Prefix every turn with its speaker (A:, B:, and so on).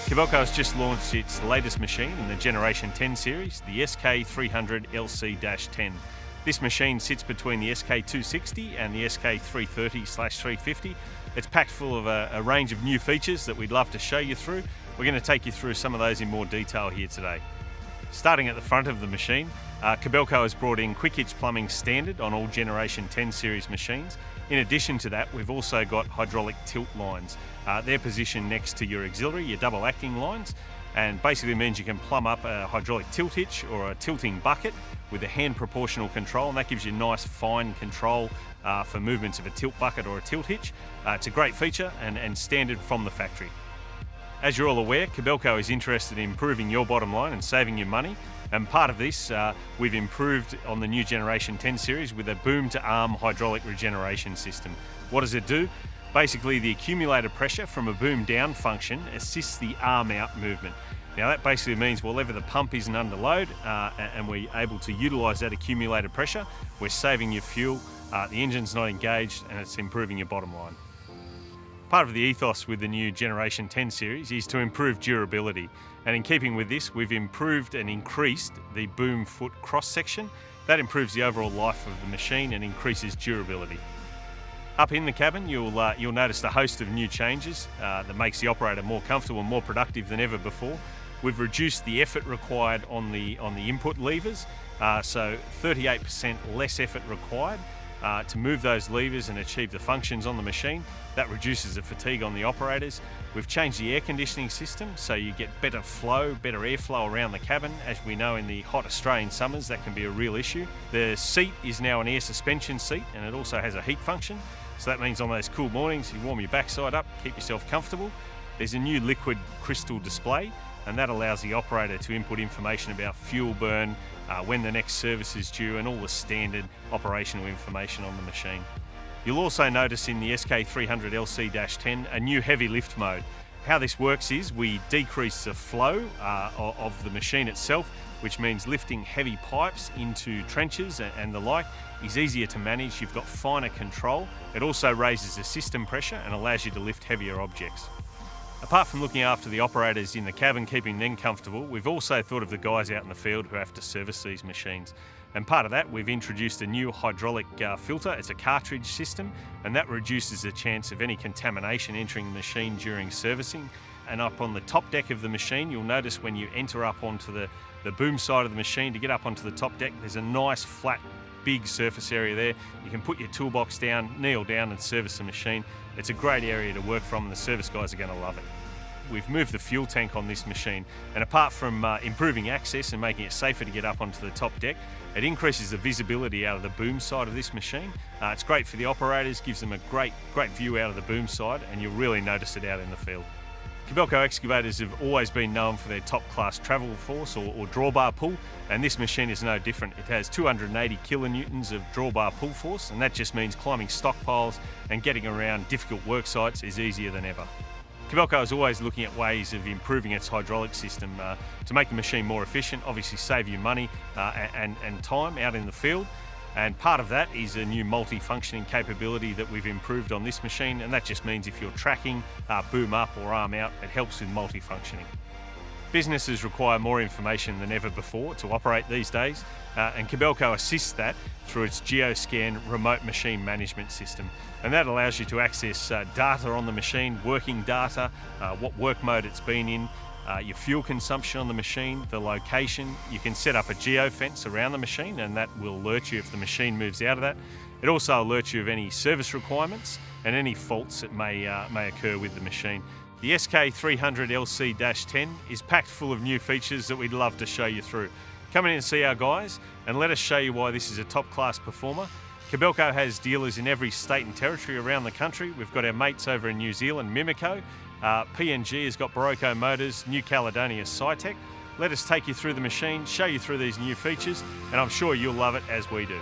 A: Kobelco has just launched its latest machine in the Generation 10 series, the SK300LC-10. This machine sits between the SK260 and the SK330/350. It's packed full of a range of new features that we'd love to show you through. We're going to take you through some of those in more detail here today. Starting at the front of the machine, Kobelco has brought in quick hitch plumbing standard on all Generation 10 series machines. In addition to that, we've also got hydraulic tilt lines. They're positioned next to your auxiliary, your double acting lines, and basically means you can plumb up a hydraulic tilt hitch or a tilting bucket with a hand proportional control, and that gives you nice fine control for movements of a tilt bucket or a tilt hitch. It's a great feature and standard from the factory. As you're all aware, Kobelco is interested in improving your bottom line and saving you money. And part of this, we've improved on the new Generation 10 series with a boom-to-arm hydraulic regeneration system. What does it do? Basically, the accumulated pressure from a boom-down function assists the arm-out movement. Now that basically means whenever the pump isn't under load and we're able to utilise that accumulated pressure, we're saving your fuel, the engine's not engaged, and it's improving your bottom line. Part of the ethos with the new Generation 10 series is to improve durability, and in keeping with this, we've improved and increased the boom foot cross section. That improves the overall life of the machine and increases durability. Up in the cabin, you'll notice a host of new changes that makes the operator more comfortable and more productive than ever before. We've reduced the effort required on the input levers, so 38% less effort required to move those levers and achieve the functions on the machine. That reduces the fatigue on the operators. We've changed the air conditioning system so you get better flow, better airflow around the cabin. As we know, in the hot Australian summers, that can be a real issue. The seat is now an air suspension seat, and it also has a heat function. So that means on those cool mornings, you warm your backside up, keep yourself comfortable. There's a new liquid crystal display, and that allows the operator to input information about fuel burn, when the next service is due, and all the standard operational information on the machine. You'll also notice in the SK300LC-10 a new heavy lift mode. How this works is we decrease the flow of the machine itself, which means lifting heavy pipes into trenches and the like is easier to manage. You've got finer control. It also raises the system pressure and allows you to lift heavier objects. Apart from looking after the operators in the cabin, keeping them comfortable, we've also thought of the guys out in the field who have to service these machines. And part of that, we've introduced a new hydraulic filter. It's a cartridge system, and that reduces the chance of any contamination entering the machine during servicing. And up on the top deck of the machine, you'll notice when you enter up onto the boom side of the machine to get up onto the top deck, there's a nice flat big surface area there. You can put your toolbox down, kneel down and service the machine. It's a great area to work from, and the service guys are going to love it. We've moved the fuel tank on this machine, and apart from improving access and making it safer to get up onto the top deck, it increases the visibility out of the boom side of this machine. It's great for the operators, gives them a great view out of the boom side, and you'll really notice it out in the field. Kobelco excavators have always been known for their top-class travel force or drawbar pull, and this machine is no different. It has 280 kilonewtons of drawbar pull force, and that just means climbing stockpiles and getting around difficult work sites is easier than ever. Kobelco is always looking at ways of improving its hydraulic system to make the machine more efficient, obviously save you money and time out in the field. And part of that is a new multi-functioning capability that we've improved on this machine, and that just means if you're tracking boom up or arm out, it helps with multi-functioning. Businesses require more information than ever before to operate these days, and Kobelco assists that through its GeoScan remote machine management system. And that allows you to access data on the machine, working data, what work mode it's been in, your fuel consumption on the machine, the location. You can set up a geofence around the machine, and that will alert you if the machine moves out of that. It also alerts you of any service requirements and any faults that may occur with the machine. The SK300LC-10 is packed full of new features that we'd love to show you through. Come in and see our guys and let us show you why this is a top-class performer. Kobelco has dealers in every state and territory around the country. We've got our mates over in New Zealand, Mimico. PNG has got Barocco Motors, New Caledonia, Cytec. Let us take you through the machine, show you through these new features, and I'm sure you'll love it as we do.